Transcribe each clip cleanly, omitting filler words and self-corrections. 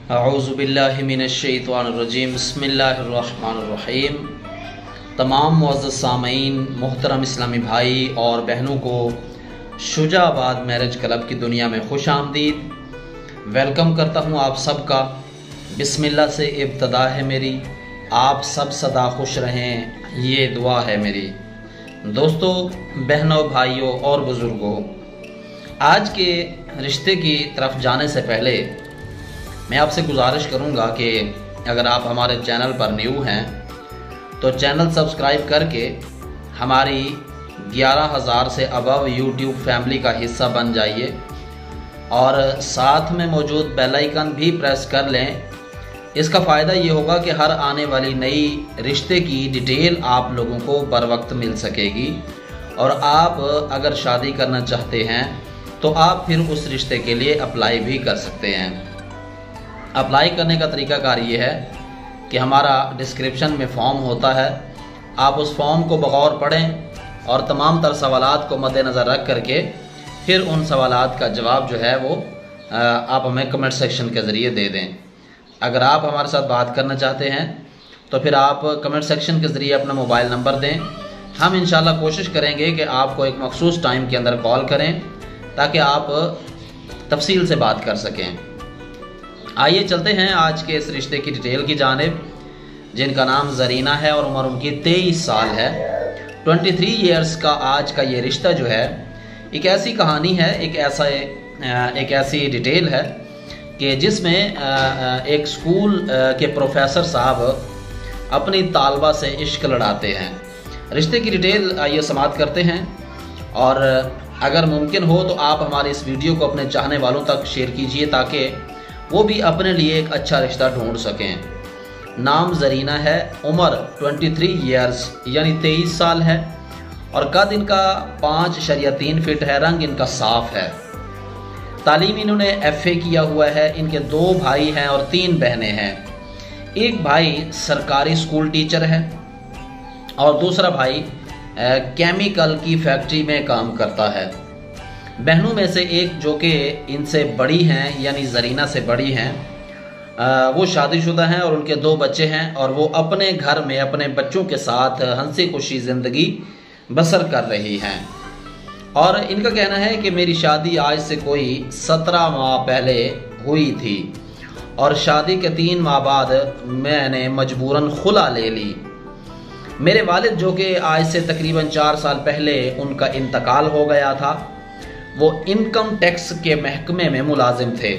अऊज़ुबिल्लाहि मिनश्शैतानिर्रजीम बिस्मिल्लाहिर्रहमानिर्रहीम। तमाम मुअज़्ज़ज़ सामीन, मोहतरम इस्लामी भाई और बहनों को शुजाबाद मैरिज क्लब की दुनिया में खुश आमदीद। वेलकम करता हूँ आप सबका। बिस्मिल्लाह से इब्तदा है मेरी, आप सब सदा खुश रहें, ये दुआ है मेरी। दोस्तों, बहनों, भाइयों और बुज़ुर्गों, आज के रिश्ते की तरफ जाने से पहले मैं आपसे गुजारिश करूंगा कि अगर आप हमारे चैनल पर न्यू हैं तो चैनल सब्सक्राइब करके हमारी 11,000 से अबव यूट्यूब फैमिली का हिस्सा बन जाइए और साथ में मौजूद बेल आइकन भी प्रेस कर लें। इसका फ़ायदा ये होगा कि हर आने वाली नई रिश्ते की डिटेल आप लोगों को बर वक्त मिल सकेगी और आप अगर शादी करना चाहते हैं तो आप फिर उस रिश्ते के लिए अप्लाई भी कर सकते हैं। अप्लाई करने का तरीकाकार ये है कि हमारा डिस्क्रिप्शन में फॉर्म होता है, आप उस फॉर्म को बगौर पढ़ें और तमाम तर सवालात को मद्देनज़र रख करके फिर उन सवालात का जवाब जो है वो आप हमें कमेंट सेक्शन के ज़रिए दे दें। अगर आप हमारे साथ बात करना चाहते हैं तो फिर आप कमेंट सेक्शन के ज़रिए अपना मोबाइल नंबर दें। हम इंशाल्लाह कोशिश करेंगे कि आपको एक मखसूस टाइम के अंदर कॉल करें ताकि आप तफसील से बात कर सकें। आइए चलते हैं आज के इस रिश्ते की डिटेल की जानिब, जिनका नाम ज़रीना है और उम्र उनकी 23 साल है। 23 ईयर्स का आज का ये रिश्ता जो है एक ऐसी कहानी है, एक ऐसी डिटेल है कि जिसमें एक स्कूल के प्रोफेसर साहब अपनी तालबा से इश्क लड़ाते हैं। रिश्ते की डिटेल आइए समाप्त करते हैं और अगर मुमकिन हो तो आप हमारे इस वीडियो को अपने चाहने वालों तक शेयर कीजिए ताकि वो भी अपने लिए एक अच्छा रिश्ता ढूंढ सकें। नाम ज़रीना है, उम्र 23 ईयर्स यानी 23 साल है और कद इनका 5.3 फीट है। रंग इनका साफ है। तालीम इन्होंने FA किया हुआ है। इनके 2 भाई हैं और 3 बहनें हैं। एक भाई सरकारी स्कूल टीचर है और दूसरा भाई केमिकल की फैक्ट्री में काम करता है। बहनों में से एक जो कि इनसे बड़ी हैं यानी ज़रीना से बड़ी हैं, वो शादीशुदा हैं और उनके 2 बच्चे हैं और वो अपने घर में अपने बच्चों के साथ हंसी खुशी ज़िंदगी बसर कर रही हैं। और इनका कहना है कि मेरी शादी आज से कोई 17 माह पहले हुई थी और शादी के 3 माह बाद मैंने मजबूरन खुला ले ली। मेरे वालिद जो कि आज से तकरीबन 4 साल पहले उनका इंतकाल हो गया था, वो इनकम टैक्स के महकमे में मुलाजिम थे।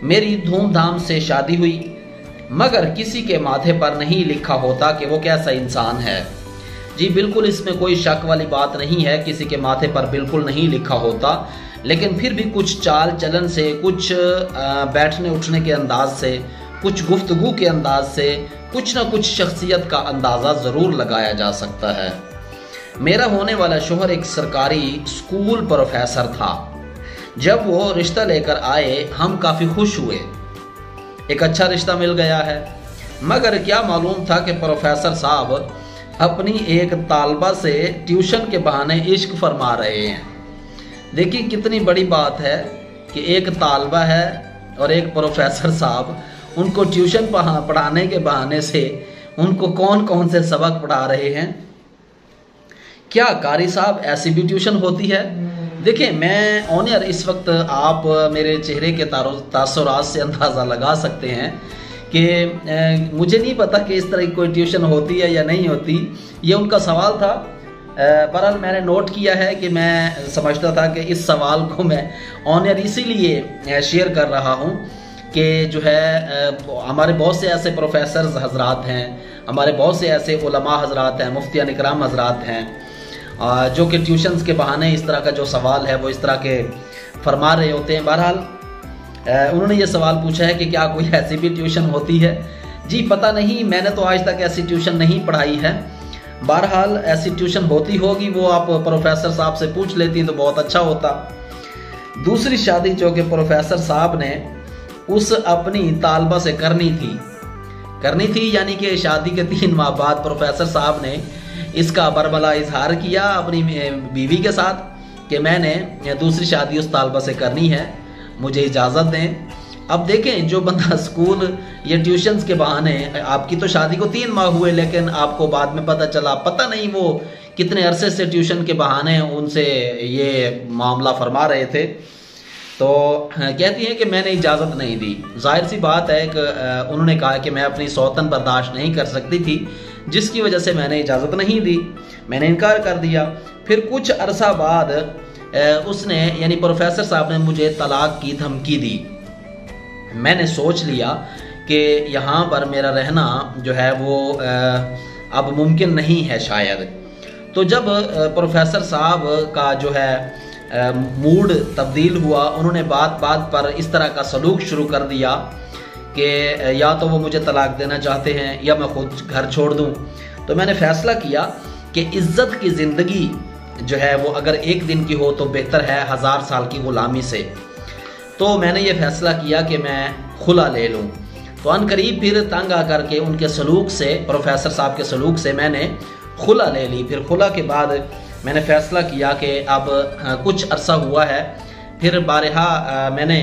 मेरी धूमधाम से शादी हुई मगर किसी के माथे पर नहीं लिखा होता कि वो कैसा इंसान है। जी बिल्कुल, इसमें कोई शक वाली बात नहीं है, किसी के माथे पर बिल्कुल नहीं लिखा होता, लेकिन फिर भी कुछ चाल चलन से, कुछ बैठने उठने के अंदाज से, कुछ गुफ्तगू के अंदाज से कुछ ना कुछ शख्सियत का अंदाज़ा ज़रूर लगाया जा सकता है। मेरा होने वाला शोहर एक सरकारी स्कूल प्रोफेसर था। जब वो रिश्ता लेकर आए हम काफ़ी खुश हुए, एक अच्छा रिश्ता मिल गया है। मगर क्या मालूम था कि प्रोफेसर साहब अपनी एक तालबा से ट्यूशन के बहाने इश्क फरमा रहे हैं। देखिए कितनी बड़ी बात है कि एक तालबा है और एक प्रोफेसर साहब उनको ट्यूशन पढ़ाने के बहाने से उनको कौन कौन से सबक पढ़ा रहे हैं। क्या कारी साहब ऐसी भी ट्यूशन होती है? देखिए, मैं ऑन एयर इस वक्त आप मेरे चेहरे के तासुरात से अंदाज़ा लगा सकते हैं कि मुझे नहीं पता कि इस तरह की कोई ट्यूशन होती है या नहीं होती। ये उनका सवाल था। बहरहाल मैंने नोट किया है कि मैं समझता था कि इस सवाल को मैं ऑन एयर इसीलिए शेयर कर रहा हूँ कि जो है हमारे बहुत से ऐसे प्रोफेसर हजरात हैं, हमारे बहुत से ऐसे उलमा हजरात हैं, मुफ्तियान इकराम हजरात हैं जो कि ट्यूशन्स के बहाने इस तरह का जो सवाल है वो इस तरह के फरमा रहे होते हैं। बहरहाल उन्होंने ये सवाल पूछा है कि क्या कोई ऐसी भी ट्यूशन होती है। जी पता नहीं, मैंने तो आज तक ऐसी ट्यूशन नहीं पढ़ाई है। बहरहाल ऐसी ट्यूशन होती होगी, वो आप प्रोफेसर साहब से पूछ लेती तो बहुत अच्छा होता। दूसरी शादी जो कि प्रोफेसर साहब ने उस अपनी तालबा से करनी थी यानी कि शादी के 3 माह बाद प्रोफेसर साहब ने इसका बरबला इजहार किया अपनी बीवी के साथ कि मैंने दूसरी शादी उस तालबा से करनी है, मुझे इजाज़त दें। अब देखें, जो बंदा स्कूल या ट्यूशन्स के बहाने, आपकी तो शादी को 3 माह हुए लेकिन आपको बाद में पता चला, पता नहीं वो कितने अरसे से ट्यूशन के बहाने उनसे ये मामला फरमा रहे थे, तो कहती हैं कि मैंने इजाज़त नहीं दी। जाहिर सी बात है कि उन्होंने कहा कि मैं अपनी सौतन बर्दाश्त नहीं कर सकती थी, जिसकी वजह से मैंने इजाज़त नहीं दी, मैंने इनकार कर दिया। फिर कुछ अरसा बाद उसने यानी प्रोफेसर साहब ने मुझे तलाक की धमकी दी। मैंने सोच लिया कि यहाँ पर मेरा रहना जो है वो अब मुमकिन नहीं है शायद। तो जब प्रोफेसर साहब का जो है मूड तब्दील हुआ, उन्होंने बात बात पर इस तरह का सलूक शुरू कर दिया कि या तो वो मुझे तलाक देना चाहते हैं या मैं खुद घर छोड़ दूँ। तो मैंने फ़ैसला किया कि इज़्ज़त की ज़िंदगी जो है वो अगर एक दिन की हो तो बेहतर है 1000 साल की ग़ुलामी से। तो मैंने ये फ़ैसला किया कि मैं खुला ले लूँ। तो अनकरीब फिर तंग आकर के उनके सलूक से, प्रोफेसर साहब के सलूक से मैंने खुला ले ली। फिर खुला के बाद मैंने फ़ैसला किया कि अब कुछ अरसा हुआ है, फिर बारहा मैंने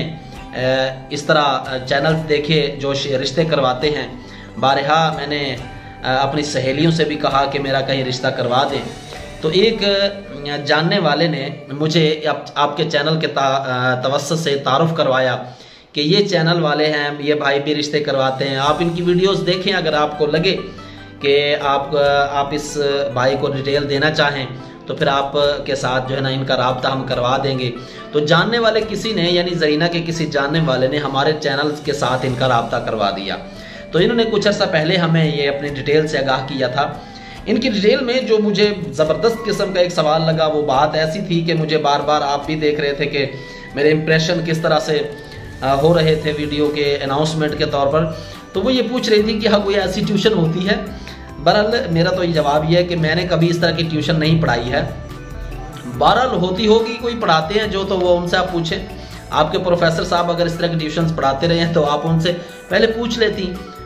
इस तरह चैनल्स देखे जो रिश्ते करवाते हैं, बारहा मैंने अपनी सहेलियों से भी कहा कि मेरा कहीं रिश्ता करवा दें। तो एक जानने वाले ने मुझे आपके चैनल के तवस्सुत से तारुफ़ करवाया कि ये चैनल वाले हैं, ये भाई भी रिश्ते करवाते हैं, आप इनकी वीडियोस देखें, अगर आपको लगे कि आप इस भाई को डिटेल देना चाहें तो फिर आप के साथ जो है ना इनका राब्ता हम करवा देंगे। तो जानने वाले किसी ने, यानी ज़रीना के किसी जानने वाले ने हमारे चैनल के साथ इनका राब्ता करवा दिया। तो इन्होंने कुछ अर्सा पहले हमें ये अपनी डिटेल से आगाह किया था। इनकी डिटेल में जो मुझे ज़बरदस्त किस्म का एक सवाल लगा, वो बात ऐसी थी कि मुझे बार बार, आप भी देख रहे थे कि मेरे इंप्रेशन किस तरह से हो रहे थे वीडियो के अनाउंसमेंट के तौर पर। तो वो ये पूछ रही थी कि हाँ कोई ऐसी ट्यूशन होती है। बहरहाल मेरा तो ये जवाब ये है कि मैंने कभी इस तरह की ट्यूशन नहीं पढ़ाई है। बहरहाल होती होगी, कोई पढ़ाते हैं जो, तो वो उनसे आप पूछें। आपके प्रोफेसर साहब अगर इस तरह की ट्यूशन पढ़ाते रहे हैं तो आप उनसे पहले पूछ लेती।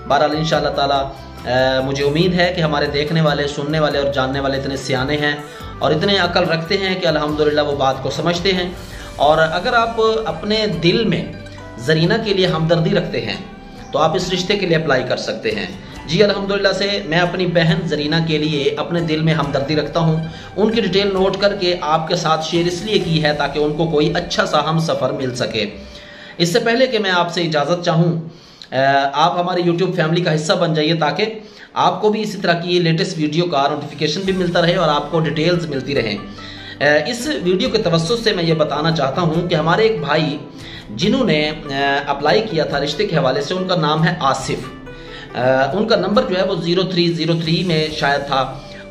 बहरहाल इंशाअल्लाह ताला मुझे उम्मीद है कि हमारे देखने वाले, सुनने वाले और जानने वाले इतने सियाने हैं और इतने अकल रखते हैं कि अल्हम्दुलिल्लाह वो बात को समझते हैं। और अगर आप अपने दिल में ज़रीना के लिए हमदर्दी रखते हैं तो आप इस रिश्ते के लिए अप्लाई कर सकते हैं। जी अल्हम्दुलिल्लाह से मैं अपनी बहन ज़रीना के लिए अपने दिल में हमदर्दी रखता हूँ। उनकी डिटेल नोट करके आपके साथ शेयर इसलिए की है ताकि उनको कोई अच्छा सा हम सफ़र मिल सके। इससे पहले कि मैं आपसे इजाज़त चाहूँ, आप हमारे YouTube फैमिली का हिस्सा बन जाइए ताकि आपको भी इसी तरह की लेटेस्ट वीडियो का नोटिफिकेशन भी मिलता रहे और आपको डिटेल्स मिलती रहें। इस वीडियो के तवज्जुह से मैं ये बताना चाहता हूँ कि हमारे एक भाई जिन्होंने अप्लाई किया था रिश्ते के हवाले से, उनका नाम है आसिफ। उनका नंबर जो है वो 0303 में शायद था,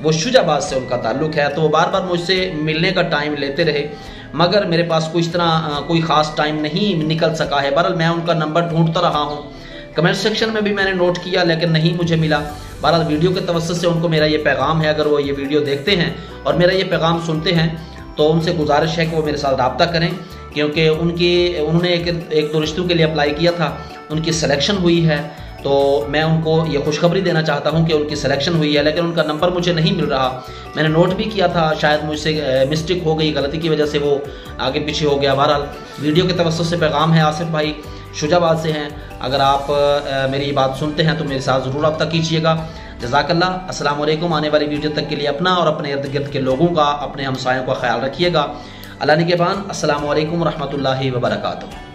वो शुजाबाद से उनका ताल्लुक़ है। तो वो बार बार मुझसे मिलने का टाइम लेते रहे मगर मेरे पास कुछ तरह कोई ख़ास टाइम नहीं निकल सका है। बहरहाल मैं उनका नंबर ढूंढता रहा हूँ, कमेंट सेक्शन में भी मैंने नोट किया लेकिन नहीं मुझे मिला। बहरहाल वीडियो के तवज्जुह से उनको मेरा ये पैगाम है, अगर वो ये वीडियो देखते हैं और मेरा ये पैगाम सुनते हैं तो उनसे गुजारिश है कि वो मेरे साथ रब्ता करें, क्योंकि उन्होंने एक 2 रिश्तों के लिए अप्लाई किया था, उनकी सिलेक्शन हुई है। तो मैं उनको ये खुशखबरी देना चाहता हूँ कि उनकी सिलेक्शन हुई है, लेकिन उनका नंबर मुझे नहीं मिल रहा। मैंने नोट भी किया था, शायद मुझसे मिस्टेक हो गई, गलती की वजह से वो आगे पीछे हो गया। बहरहाल वीडियो के तवज्जुह से पैगाम है, आसिफ भाई शुजाबाद से हैं, अगर आप मेरी बात सुनते हैं तो मेरे साथ ज़रूर रब्ता कीजिएगा। जज़ाकल्लाह। अस्सलाम वालेकुम। आने वाली वीडियो तक के लिए अपना और अपने इर्द गिर्द के लोगों का, अपने हमसायों का ख्याल रखिएगा। अल्लाह निगहबान। अस्सलाम वालेकुम रहमतुल्लाहि व बरकातुहू।